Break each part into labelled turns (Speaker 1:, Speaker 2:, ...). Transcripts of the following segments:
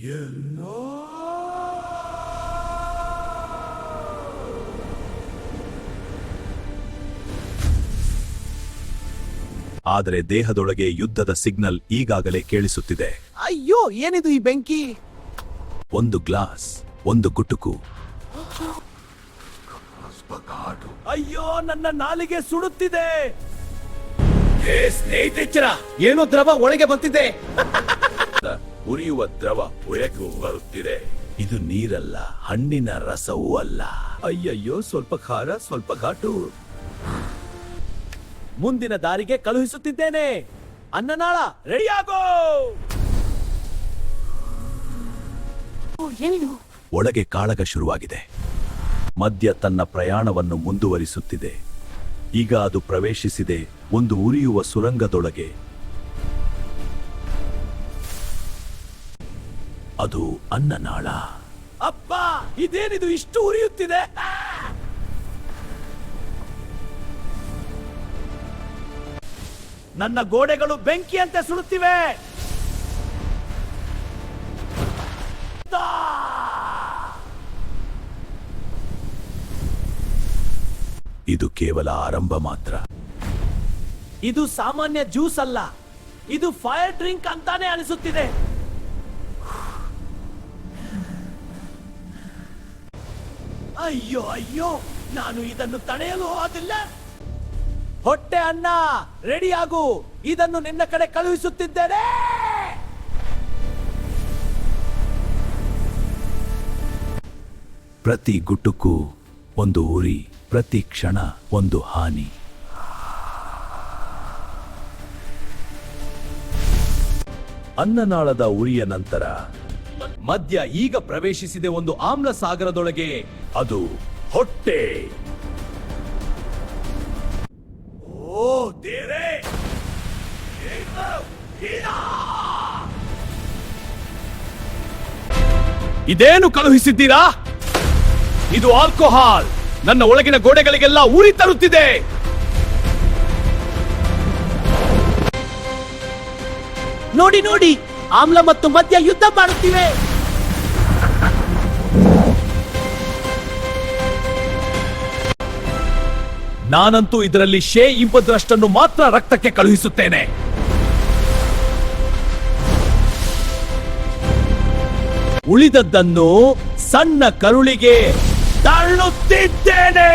Speaker 1: ಎಲ್ಲೋ
Speaker 2: ಆದರೆ ದೇಹದೊಳಗೆ ಯುದ್ಧದ ಸಿಗ್ನಲ್ ಈಗಾಗಲೇ ಕೇಳಿಸುತ್ತಿದೆ.
Speaker 1: ಅಯ್ಯೋ, ಏನಿದು ಈ ಬೆಂಕಿ?
Speaker 2: ಒಂದು ಗ್ಲಾಸ್, ಒಂದು ಗುಟುಕು.
Speaker 1: ಅಯ್ಯೋ, ನನ್ನ ನಾಲಿಗೆ ಸುಡುತ್ತಿದೆ. ಸ್ನೇಹಿತರ, ಏನೋ ದ್ರವ ಒಳಗೆ ಬಂತಿದೆ.
Speaker 2: ಉರಿಯುವ ದ್ರವ ಒಳಗೆ ಬರುತ್ತಿದೆ. ಇದು ನೀರಲ್ಲ, ಹಣ್ಣಿನ ರಸವೂ ಅಲ್ಲ.
Speaker 1: ಅಯ್ಯಯ್ಯೋ, ಸ್ವಲ್ಪ ಖಾರ, ಸ್ವಲ್ಪ ಘಾಟು. ಮುಂದಿನ ದಾರಿಗೆ ಕಳುಹಿಸುತ್ತಿದ್ದೇನೆ. ಅನ್ನನಾಳ, ರೆಡಿಯಾಗೋ.
Speaker 2: ಒಳಗೆ ಕಾಳಗ ಶುರುವಾಗಿದೆ. ಮದ್ಯ ತನ್ನ ಪ್ರಯಾಣವನ್ನು ಮುಂದುವರಿಸುತ್ತಿದೆ. ಈಗ ಅದು ಪ್ರವೇಶಿಸಿದೆ ಒಂದು ಉರಿಯುವ ಸುರಂಗದೊಳಗೆ. ಅದು ಅನ್ನನಾಳ.
Speaker 1: ಅಪ್ಪ, ಇದೇನಿದು ಇಷ್ಟು ಉರಿಯುತ್ತಿದೆ? ನನ್ನ ಗೋಡೆಗಳು ಬೆಂಕಿಯಂತೆ ಸುಡುತ್ತಿವೆ.
Speaker 2: ಇದು ಕೇವಲ ಆರಂಭ ಮಾತ್ರ.
Speaker 1: ಇದು ಸಾಮಾನ್ಯ ಜ್ಯೂಸ್ ಅಲ್ಲ, ಇದು ಫೈರ್ ಡ್ರಿಂಕ್ ಅಂತಾನೆ ಅನಿಸುತ್ತಿದೆ. ಅಯ್ಯೋ ಅಯ್ಯೋ, ನಾನು ಇದನ್ನು ತಡೆಯಲು ಹೋದಿಲ್ಲ. ಹೊಟ್ಟೆ ಅನ್ನ, ರೆಡಿಯಾಗು. ಇದನ್ನು ನಿನ್ನ ಕಡೆ ಕಳುಹಿಸುತ್ತಿದ್ದೇನೆ.
Speaker 2: ಪ್ರತಿ ಗುಟುಕು ಒಂದು ಉರಿ, ಪ್ರತಿ ಕ್ಷಣ ಒಂದು ಹಾನಿ. ಅನ್ನನಾಳದ ಉರಿಯ ನಂತರ
Speaker 1: ಮದ್ಯ ಈಗ ಪ್ರವೇಶಿಸಿದೆ ಒಂದು ಆಮ್ಲ ಸಾಗರದೊಳಗೆ.
Speaker 2: ಅದು ಹೊಟ್ಟೆ.
Speaker 1: ಓ ದೇವ್ರೇ! ಇದೇನು ಕಳುಹಿಸಿದ್ದೀರಾ? ಇದು ಆಲ್ಕೋಹಾಲ್ ನನ್ನ ಒಳಗಿನ ಗೋಡೆಗಳಿಗೆಲ್ಲ ಉರಿ ತರುತ್ತಿದೆ. ನೋಡಿ ನೋಡಿ, ಆಮ್ಲ ಮತ್ತು ಮದ್ಯ ಯುದ್ಧ ಮಾಡುತ್ತಿವೆ. ನಾನಂತೂ ಇದರಲ್ಲಿ 20% ಮಾತ್ರ ರಕ್ತಕ್ಕೆ ಕಳುಹಿಸುತ್ತೇನೆ. ಉಳಿದದ್ದನ್ನು ಸಣ್ಣ ಕರುಳಿಗೆ ತಳ್ಳುತ್ತಿದ್ದೇನೆ.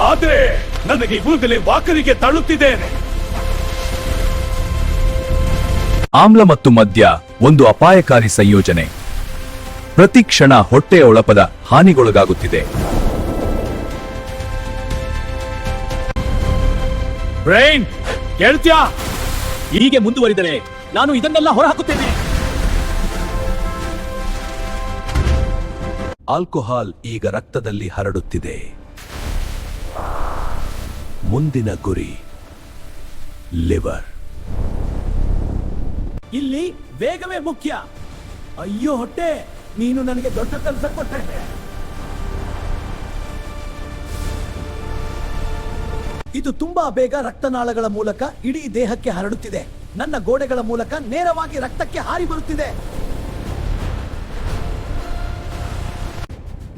Speaker 1: ಆದ್ರೆ ನನಗೆ ಈಗಲೇ ವಾಕರಿಗೆ ತಳ್ಳುತ್ತಿದ್ದೇನೆ.
Speaker 2: ಆಮ್ಲ ಮತ್ತು ಮದ್ಯ ಒಂದು ಅಪಾಯಕಾರಿ ಸಂಯೋಜನೆ. ಪ್ರತಿ ಕ್ಷಣ ಹೊಟ್ಟೆಯ ಒಳಪದ ಹಾನಿಗೊಳಗಾಗುತ್ತಿದೆ.
Speaker 1: ಬ್ರೈನ್, ಕೇಳ್ತ್ಯಾ? ಹೀಗೆ ಮುಂದುವರಿದರೆ ನಾನು ಇದನ್ನೆಲ್ಲ ಹೊರಹಾಕುತ್ತೇನೆ.
Speaker 2: ಆಲ್ಕೋಹಾಲ್ ಈಗ ರಕ್ತದಲ್ಲಿ ಹರಡುತ್ತಿದೆ. ಮುಂದಿನ ಗುರಿ ಲಿವರ್.
Speaker 1: ಇಲ್ಲಿ ವೇಗವೇ ಮುಖ್ಯ. ಅಯ್ಯೋ ಹೊಟ್ಟೆ, ನೀನು ನನಗೆ ದೊಡ್ಡ ಕೆಲಸ ಕೊಟ್ಟೆ. ಇದು ತುಂಬಾ ಬೇಗ ರಕ್ತನಾಳಗಳ ಮೂಲಕ ಇಡೀ ದೇಹಕ್ಕೆ ಹರಡುತ್ತಿದೆ. ನನ್ನ ಗೋಡೆಗಳ ಮೂಲಕ ನೇರವಾಗಿ ರಕ್ತಕ್ಕೆ ಹಾರಿ ಬರುತ್ತಿದೆ.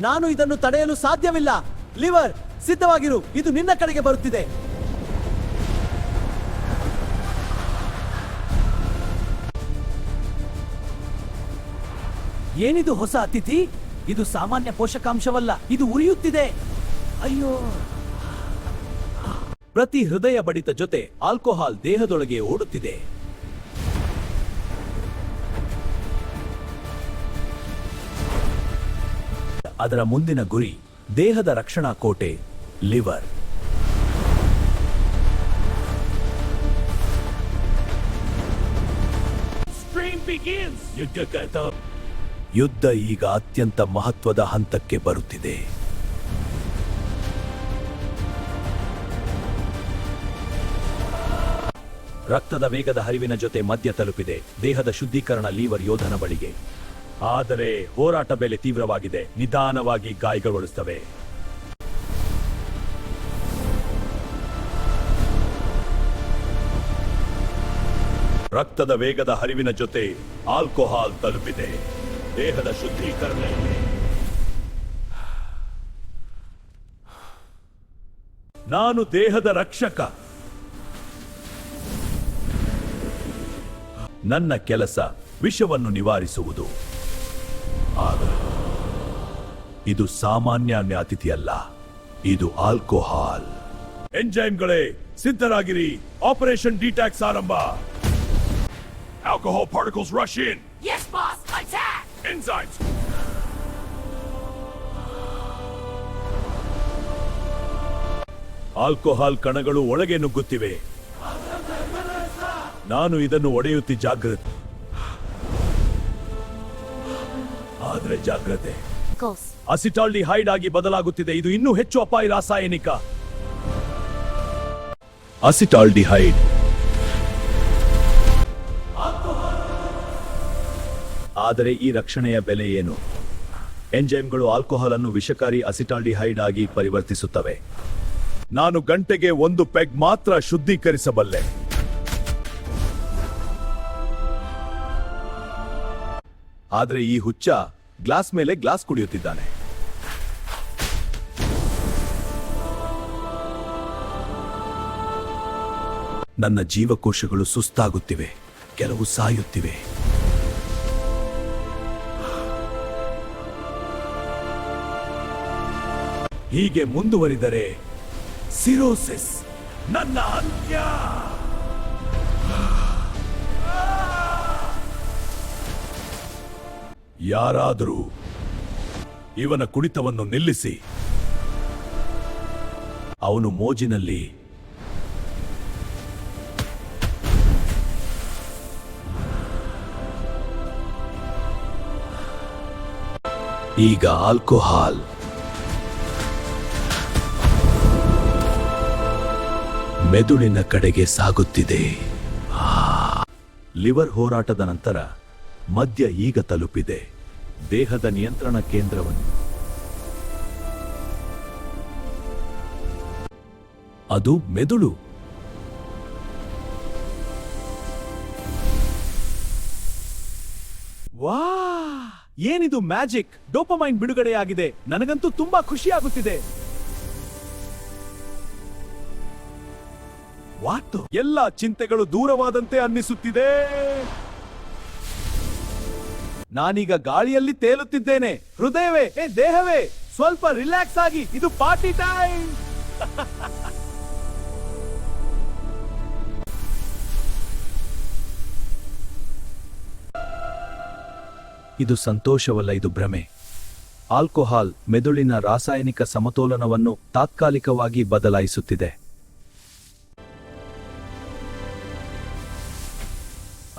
Speaker 1: ನಾನು ಇದನ್ನು ತಡೆಯಲು ಸಾಧ್ಯವಿಲ್ಲ. ಲಿವರ್, ಸಿದ್ಧವಾಗಿರು. ಇದು ನಿನ್ನ ಕಡೆಗೆ ಬರುತ್ತಿದೆ. ಏನಿದು ಹೊಸ ಅತಿಥಿ? ಇದು ಸಾಮಾನ್ಯ ಪೋಷಕಾಂಶವಲ್ಲ, ಇದು ಉರಿಯುತ್ತಿದೆ. ಅಯ್ಯೋ! ಪ್ರತಿ ಹೃದಯ ಬಡಿತ ಜೊತೆ ಆಲ್ಕೋಹಾಲ್ ದೇಹದೊಳಗೆ ಓಡುತ್ತಿದೆ. ಅದರ ಮುಂದಿನ ಗುರಿ ದೇಹದ ರಕ್ಷಣಾ ಕೋಟೆ ಲಿವರ್. ಯುದ್ಧ ಈಗ ಅತ್ಯಂತ ಮಹತ್ವದ ಹಂತಕ್ಕೆ ಬರುತ್ತಿದೆ. ರಕ್ತದ ವೇಗದ ಹರಿವಿನ ಜೊತೆ ಮದ್ಯ ತಲುಪಿದೆ ದೇಹದ ಶುದ್ಧೀಕರಣ ಲಿವರ್ ಯೋಧನ ಬಳಿಗೆ. ಆದರೆ ಹೋರಾಟ ಬೆಲೆ ತೀವ್ರವಾಗಿದೆ. ನಿಧಾನವಾಗಿ ಗಾಯಗೊಳಿಸುತ್ತವೆ. ರಕ್ತದ ವೇಗದ ಹರಿವಿನ ಜೊತೆ ಆಲ್ಕೋಹಾಲ್ ತಲುಪಿದೆ. ದೇಹದ ಶುದ್ಧೀಕರಣ ಇದೆ. ನಾನು ದೇಹದ ರಕ್ಷಕ. ನನ್ನ ಕೆಲಸ ವಿಷವನ್ನು ನಿವಾರಿಸುವುದು. ಆದರೆ ಇದು ಸಾಮಾನ್ಯ ಅತಿಥಿಯಲ್ಲ, ಇದು ಆಲ್ಕೋಹಾಲ್. ಎಂಜೈಮ್ಗಳೇ ಸಿದ್ಧರಾಗಿರಿ, ಆಪರೇಷನ್ ಡಿಟ್ಯಾಕ್ಸ್ ಆರಂಭ. Alcohol particles rush in.
Speaker 3: Yes, boss! Attack!
Speaker 1: Enzymes. Alcohol ಕಣಗಳು ಒಳಗೆ ನುಗ್ಗುತ್ತಿವೆ. ನಾನು ಇದನ್ನು ಒಡೆಯುತ್ತಿ ಜಾಗ್ರತೆ. ಆದ್ರೆ ಜಾಗ್ರತೆ,
Speaker 3: Goes.
Speaker 1: ಅಸಿಟಾಲ್ಡಿಹೈಡ್ ಆಗಿ ಬದಲಾಗುತ್ತಿದೆ. ಇದು ಇನ್ನೂ ಹೆಚ್ಚು ಅಪಾಯ ರಾಸಾಯನಿಕ. ಅಸಿಟಾಲ್ಡಿಹೈಡ್. ಆದರೆ ಈ ರಕ್ಷಣೆಯ ಬೆಲೆ ಏನು? ಎಂಜೈಮ್ಗಳು ಆಲ್ಕೋಹಾಲ್ ಅನ್ನು ವಿಷಕಾರಿ ಅಸಿಟಾಲ್ಡಿಹೈಡ್ ಆಗಿ ಪರಿವರ್ತಿಸುತ್ತವೆ. ನಾನು ಗಂಟೆಗೆ 1 ಪೆಗ್ ಮಾತ್ರ ಶುದ್ಧೀಕರಿಸಬಲ್ಲೆ. ಆದರೆ ಈ ಹುಚ್ಚ ಗ್ಲಾಸ್ ಮೇಲೆ ಗ್ಲಾಸ್ ಕುಡಿಯುತ್ತಿದ್ದಾನೆ. ನನ್ನ ಜೀವಕೋಶಗಳು ಸುಸ್ತಾಗುತ್ತಿವೆ, ಕೆಲವು ಸಾಯುತ್ತಿವೆ. ಹೀಗೆ ಮುಂದುವರಿದರೆ ಸಿರೋಸಿಸ್ ನನ್ನ ಅಂತ್ಯ. ಯಾರಾದರೂ ಇವನ ಕುಡಿತವನ್ನು ನಿಲ್ಲಿಸಿ. ಅವನು ಮೋಜಿನಲ್ಲಿ. ಈಗ ಆಲ್ಕೋಹಾಲ್ ಮೆದುಳಿನ ಕಡೆಗೆ ಸಾಗುತ್ತಿದೆ. ಲಿವರ್ ಹೋರಾಟದ ನಂತರ ಮದ್ಯ ಈಗ ತಲುಪಿದೆ ದೇಹದ ನಿಯಂತ್ರಣ ಕೇಂದ್ರವನ್ನು. ಅದು ಮೆದುಳು. ವಾ, ಏನಿದು ಮ್ಯಾಜಿಕ್! ಡೋಪಮೈನ್ ಬಿಡುಗಡೆಯಾಗಿದೆ. ನನಗಂತೂ ತುಂಬಾ ಖುಷಿಯಾಗುತ್ತಿದೆ. ವಾಟ್! ಎಲ್ಲ ಚಿಂತೆಗಳು ದೂರವಾದಂತೆ ಅನ್ನಿಸುತ್ತಿದೆ. ನಾನೀಗ ಗಾಳಿಯಲ್ಲಿ ತೇಲುತ್ತಿದ್ದೇನೆ. ಹೃದಯವೇ, ದೇಹವೇ, ಸ್ವಲ್ಪ ರಿಲ್ಯಾಕ್ಸ್ ಆಗಿ. ಇದು ಪಾರ್ಟಿ ಟೈಮ್. ಇದು ಸಂತೋಷವಲ್ಲ, ಇದು ಭ್ರಮೆ. ಆಲ್ಕೋಹಾಲ್ ಮೆದುಳಿನ ರಾಸಾಯನಿಕ ಸಮತೋಲನವನ್ನು ತಾತ್ಕಾಲಿಕವಾಗಿ ಬದಲಾಯಿಸುತ್ತಿದೆ.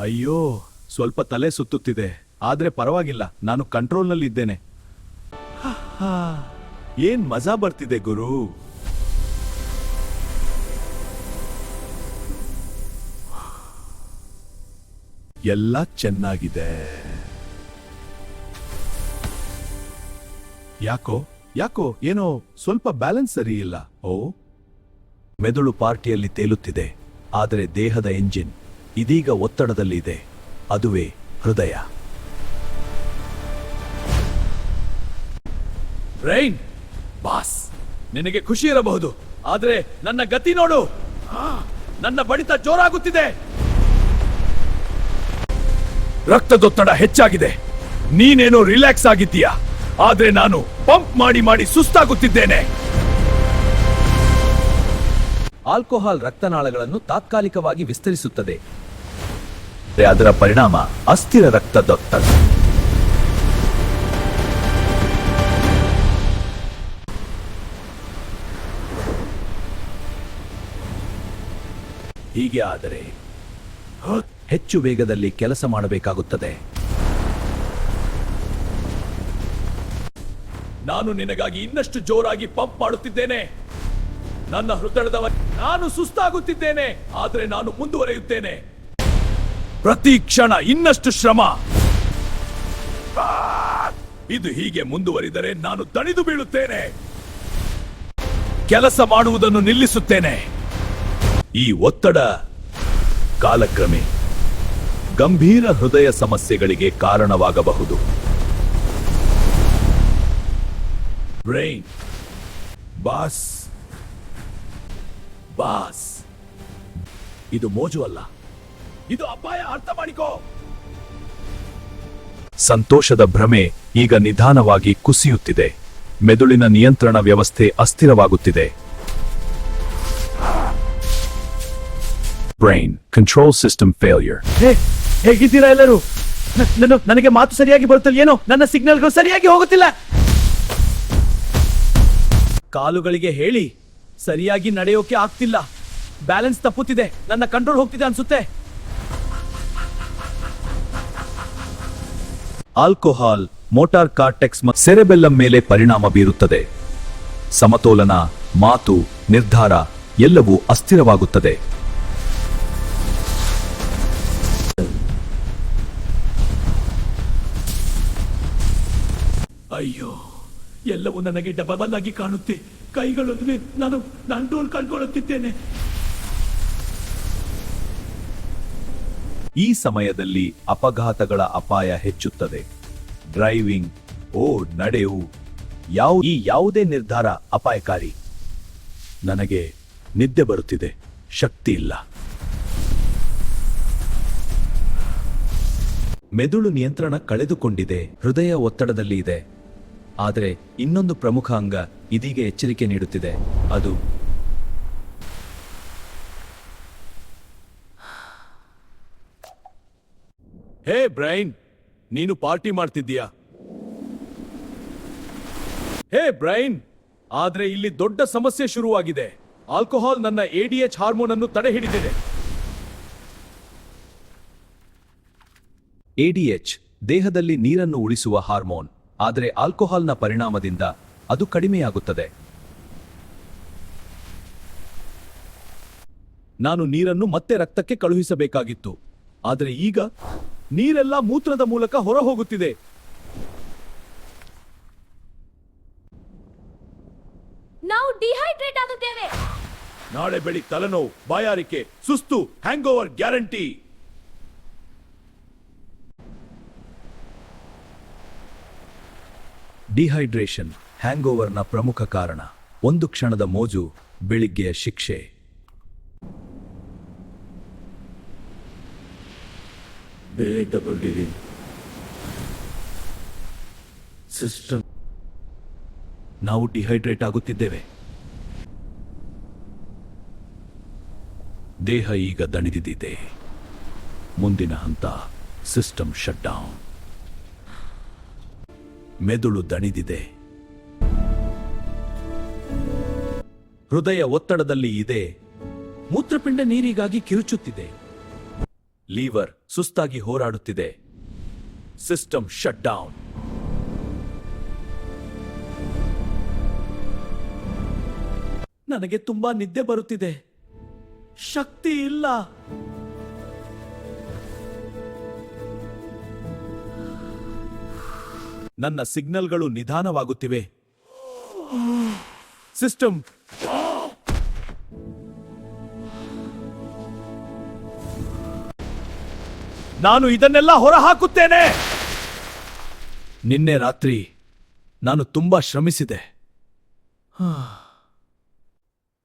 Speaker 1: ಅಯ್ಯೋ, ಸ್ವಲ್ಪ ತಲೆ ಸುತ್ತುತ್ತಿದೆ. ಆದ್ರೆ ಪರವಾಗಿಲ್ಲ, ನಾನು ಕಂಟ್ರೋಲ್ನಲ್ಲಿದ್ದೇನೆ. ಏನ್ ಮಜಾ ಬರ್ತಿದೆ ಗುರು. ಎಲ್ಲ ಚೆನ್ನಾಗಿದೆ. ಯಾಕೋ ಏನೋ ಸ್ವಲ್ಪ ಬ್ಯಾಲೆನ್ಸ್ ಸರಿ ಇಲ್ಲ. ಓ, ಮೆದುಳು ಪಾರ್ಟಿಯಲ್ಲಿ ತೇಲುತ್ತಿದೆ, ಆದರೆ ದೇಹದ ಎಂಜಿನ್ ಇದೀಗ ಒತ್ತಡದಲ್ಲಿದೆ. ಅದುವೇ ಹೃದಯ. ಬ್ರೈನ್ ಬಾಸ್, ನಿನಗೆ ಖುಷಿ ಇರಬಹುದು, ಆದ್ರೆ ನನ್ನ ಗತಿ ನೋಡು. ನನ್ನ ಬಡಿತ ಜೋರಾಗುತ್ತಿದೆ. ರಕ್ತದೊತ್ತಡ ಹೆಚ್ಚಾಗಿದೆ. ನೀನೇನೋ ರಿಲ್ಯಾಕ್ಸ್ ಆಗಿದ್ದೀಯಾ, ಆದ್ರೆ ನಾನು ಪಂಪ್ ಮಾಡಿ ಮಾಡಿ ಸುಸ್ತಾಗುತ್ತಿದ್ದೇನೆ. ಆಲ್ಕೋಹಾಲ್ ರಕ್ತನಾಳಗಳನ್ನು ತಾತ್ಕಾಲಿಕವಾಗಿ ವಿಸ್ತರಿಸುತ್ತದೆ. ಅದರ ಪರಿಣಾಮ ಅಸ್ಥಿರ ರಕ್ತದೊತ್ತಡ. ಹೀಗೆ ಆದರೆ ಹೆಚ್ಚು ವೇಗದಲ್ಲಿ ಕೆಲಸ ಮಾಡಬೇಕಾಗುತ್ತದೆ. ನಾನು ನಿನಗಾಗಿ ಇನ್ನಷ್ಟು ಜೋರಾಗಿ ಪಂಪ್ ಮಾಡುತ್ತಿದ್ದೇನೆ. ನನ್ನ ಹೃದಯದ ನಾನು ಸುಸ್ತಾಗುತ್ತಿದ್ದೇನೆ, ಆದರೆ ನಾನು ಮುಂದುವರಿಯುತ್ತೇನೆ. ಪ್ರತಿ ಕ್ಷಣ ಇನ್ನಷ್ಟು ಶ್ರಮ. ಇದು ಹೀಗೆ ಮುಂದುವರಿದರೆ ನಾನು ದಣಿದು ಬೀಳುತ್ತೇನೆ. ಕೆಲಸ ಮಾಡುವುದನ್ನು ನಿಲ್ಲಿಸುತ್ತೇನೆ. ಈ ಒತ್ತಡ ಕಾಲಕ್ರಮೆ ಗಂಭೀರ ಹೃದಯ ಸಮಸ್ಯೆಗಳಿಗೆ ಕಾರಣವಾಗಬಹುದು. ಬ್ರೈನ್ ಬಾಸ್ ಬಾಸ್ ಇದು ಮೋಜು ಅಲ್ಲ, ಇದು ಅಪಾಯ, ಅರ್ಥ ಮಾಡಿಕೋ. ಸಂತೋಷದ ಭ್ರಮೆ ಈಗ ನಿಧಾನವಾಗಿ ಕುಸಿಯುತ್ತಿದೆ. ಮೆದುಳಿನ ನಿಯಂತ್ರಣ ವ್ಯವಸ್ಥೆ ಅಸ್ಥಿರವಾಗುತ್ತಿದೆ. Brain control system failure.
Speaker 3: ಹೇಗಿದ್ದೀರಾ ಎಲ್ಲರೂ? ನನಗೆ ಮಾತು ಸರಿಯಾಗಿ ಬರುತ್ತಿಲ್ಲ, ಏನೋ ನನ್ನ ಸಿಗ್ನಲ್ಗಳು ಸರಿಯಾಗಿ ಹೋಗುತ್ತಿಲ್ಲ. ಕಾಲುಗಳಿಗೆ ಹೇಳಿ ಸರಿಯಾಗಿ ನಡೆಯೋಕೆ ಆಗ್ತಿಲ್ಲ. ಬ್ಯಾಲೆನ್ಸ್ ತಪ್ಪುತ್ತಿದೆ, ನನ್ನ ಕಂಟ್ರೋಲ್ ಹೋಗ್ತಿದೆ ಅನ್ಸುತ್ತೆ.
Speaker 1: ಆಲ್ಕೋಹಾಲ್ ಮೋಟಾರ್ ಕಾರ್ಟೆಕ್ಸ್ ಮತ್ತು ಸೆರೆಬೆಲ್ಲಂ ಮೇಲೆ ಪರಿಣಾಮ ಬೀರುತ್ತದೆ. ಸಮತೋಲನ, ಮಾತು, ನಿರ್ಧಾರ ಎಲ್ಲವೂ ಅಸ್ಥಿರವಾಗುತ್ತದೆ.
Speaker 3: ಅಯ್ಯೋ, ಎಲ್ಲವೂ ನನಗೆ ಡಬಲ್ ಆಗಿ ಕಾಣುತ್ತೆ. ಕೈಗಳು ನಾನು ಕಂಟ್ರೋಲ್ ಕಳ್ಕೊಳ್ಳುತ್ತಿದ್ದೇನೆ.
Speaker 1: ಈ ಸಮಯದಲ್ಲಿ ಅಪಘಾತಗಳ ಅಪಾಯ ಹೆಚ್ಚುತ್ತದೆ. ಡ್ರೈವಿಂಗ್, ನಡೆವು, ಯಾವುದೇ ನಿರ್ಧಾರ ಅಪಾಯಕಾರಿ. ನನಗೆ ನಿದ್ದೆ ಬರುತ್ತಿದೆ, ಶಕ್ತಿ ಇಲ್ಲ. ಮೆದುಳು ನಿಯಂತ್ರಣ ಕಳೆದುಕೊಂಡಿದೆ, ಹೃದಯ ಒತ್ತಡದಲ್ಲಿ ಇದೆ. ಆದರೆ ಇನ್ನೊಂದು ಪ್ರಮುಖ ಅಂಗ ಇದೀಗ ಎಚ್ಚರಿಕೆ ನೀಡುತ್ತಿದೆ. ಅದು ಹೇ ಬ್ರೈನ್, ನೀನು ಪಾರ್ಟಿ ಮಾಡ್ತಿದ್ದೀಯಾ? ಹೇ ಬ್ರೈನ್, ಆದ್ರೆ ಇಲ್ಲಿ ದೊಡ್ಡ ಸಮಸ್ಯೆ ಶುರುವಾಗಿದೆ. ಆಲ್ಕೋಹಾಲ್ ನನ್ನ ADH ಹಾರ್ಮೋನ್ ಅನ್ನು ತಡೆ ಹಿಡಿದಿದೆ. ADH ದೇಹದಲ್ಲಿ ನೀರನ್ನು ಉಳಿಸುವ ಹಾರ್ಮೋನ್. ಆದರೆ ಆಲ್ಕೋಹಾಲ್ನ ಪರಿಣಾಮದಿಂದ ಅದು ಕಡಿಮೆಯಾಗುತ್ತದೆ. ನಾನು ನೀರನ್ನು ಮತ್ತೆ ರಕ್ತಕ್ಕೆ ಕಳುಹಿಸಬೇಕಾಗಿತ್ತು, ಆದರೆ ಈಗ ನೀರೆಲ್ಲ ಮೂತ್ರದ ಮೂಲಕ ಹೊರ ಹೋಗುತ್ತಿದೆ.
Speaker 4: ನಾವು ಡಿಹೈಡ್ರೇಟ್ ಆಗುತ್ತೇವೆ.
Speaker 1: ನಾಳೆ ಬೆಳಿಗ್ಗೆ ತಲೆನೋವು, ಬಾಯಾರಿಕೆ, ಸುಸ್ತು, ಹ್ಯಾಂಗ್ ಓವರ್ ಗ್ಯಾರಂಟಿ. ಡಿಹೈಡ್ರೇಷನ್ ಹ್ಯಾಂಗ್ ಓವರ್ನ ಪ್ರಮುಖ ಕಾರಣ. ಒಂದು ಕ್ಷಣದ ಮೋಜು, ಬೆಳಿಗ್ಗೆಯ ಶಿಕ್ಷೆ. ಸಿಸ್ಟಮ್, ನಾವು ಡಿಹೈಡ್ರೇಟ್ ಆಗುತ್ತಿದ್ದೇವೆ. ದೇಹ ಈಗ ದಣಿದಿದೆ. ಮುಂದಿನ ಹಂತ ಸಿಸ್ಟಮ್ ಶಟ್ ಡೌನ್. ಮೆದುಳು ದಣಿದಿದೆ, ಹೃದಯ ಒತ್ತಡದಲ್ಲಿ ಇದೆ, ಮೂತ್ರಪಿಂಡ ನೀರಿಗಾಗಿ ಕಿರುಚುತ್ತಿದೆ, ಲೀವರ್ ಸುಸ್ತಾಗಿ ಹೋರಾಡುತ್ತಿದೆ. System shut down.
Speaker 3: ನನಗೆ ತುಂಬಾ ನಿದ್ದೆ ಬರುತ್ತಿದೆ, ಶಕ್ತಿ ಇಲ್ಲ.
Speaker 1: ನನ್ನ ಸಿಗ್ನಲ್ಗಳು ನಿಧಾನವಾಗುತ್ತಿವೆ. ಸಿಸ್ಟಮ್ ನಾನು ಇದನ್ನೆಲ್ಲ ಹೊರಹಾಕುತ್ತೇನೆ. ನಿನ್ನೆ ರಾತ್ರಿ ನಾನು ತುಂಬಾ ಶ್ರಮಿಸಿದೆ.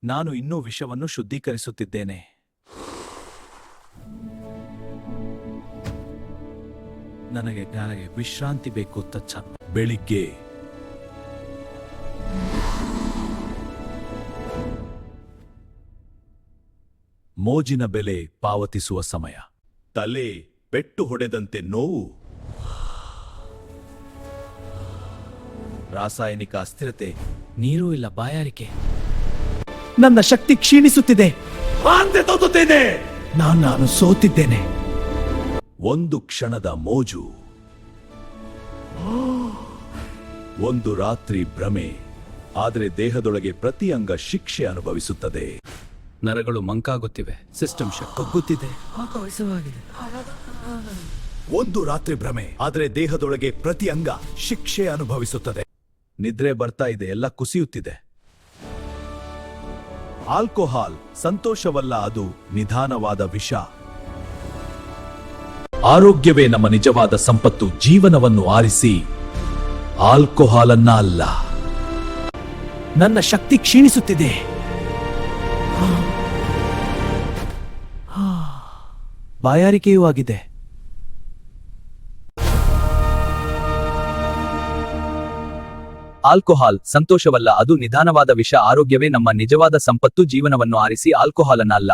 Speaker 1: ನಾನು ಇನ್ನೂ ವಿಷವನ್ನು ಶುದ್ಧೀಕರಿಸುತ್ತಿದ್ದೇನೆ. ನನಗೆ ವಿಶ್ರಾಂತಿ ಬೇಕು. ತಚ್ಚ ಬೆಳಿಗ್ಗೆ ಮೋಜಿನ ಬೆಲೆ ಪಾವತಿಸುವ ಸಮಯ. ತಲೆ ಪೆಟ್ಟು ಹೊಡೆದಂತೆ ನೋವು, ರಾಸಾಯನಿಕ ಅಸ್ಥಿರತೆ,
Speaker 3: ನೀರು ಇಲ್ಲ, ಬಾಯಾರಿಕೆ. ನನ್ನ ಶಕ್ತಿ ಕ್ಷೀಣಿಸುತ್ತಿದೆ. ನಾನು ಸೋತಿದ್ದೇನೆ.
Speaker 1: ಒಂದು ಕ್ಷಣದ ಮೋಜು, ಒಂದು ರಾತ್ರಿ ಭ್ರಮೆ. ಆದರೆ ದೇಹದೊಳಗೆ ಪ್ರತಿ ಅಂಗ ಶಿಕ್ಷೆ ಅನುಭವಿಸುತ್ತದೆ.
Speaker 3: ನರಗಳು ಮಂಕಾಗುತ್ತಿವೆ, ಸಿಸ್ಟಮ್ ಕುಗ್ಗುತ್ತಿದೆ.
Speaker 1: ಒಂದು ರಾತ್ರಿ ಭ್ರಮೆ, ಆದರೆ ದೇಹದೊಳಗೆ ಪ್ರತಿ ಅಂಗ ಶಿಕ್ಷೆ ಅನುಭವಿಸುತ್ತದೆ. ನಿದ್ರೆ ಬರ್ತಾ ಇದೆ, ಎಲ್ಲ ಕುಸಿಯುತ್ತಿದೆ. ಆಲ್ಕೋಹಾಲ್ ಸಂತೋಷವಲ್ಲ, ಅದು ನಿಧಾನವಾದ ವಿಷ.
Speaker 2: ಆರೋಗ್ಯವೇ ನಮ್ಮ ನಿಜವಾದ ಸಂಪತ್ತು. ಜೀವನವನ್ನು ಆರಿಸಿ ಆಲ್ಕೋಹಾಲ್ ಅಲ್ಲ.
Speaker 3: ನನ್ನ ಶಕ್ತಿ ಕ್ಷೀಣಿಸುತ್ತಿದೆ. ಬಾಯಾರಿಕೆಯೂ ಆಗಿದೆ.
Speaker 5: ಆಲ್ಕೋಹಾಲ್ ಸಂತೋಷವಲ್ಲ, ಅದು ನಿಧಾನವಾದ ವಿಷ. ಆರೋಗ್ಯವೇ ನಮ್ಮ ನಿಜವಾದ ಸಂಪತ್ತು. ಜೀವನವನ್ನು ಆರಿಸಿ ಆಲ್ಕೋಹಾಲ್ ಅಲ್ಲ.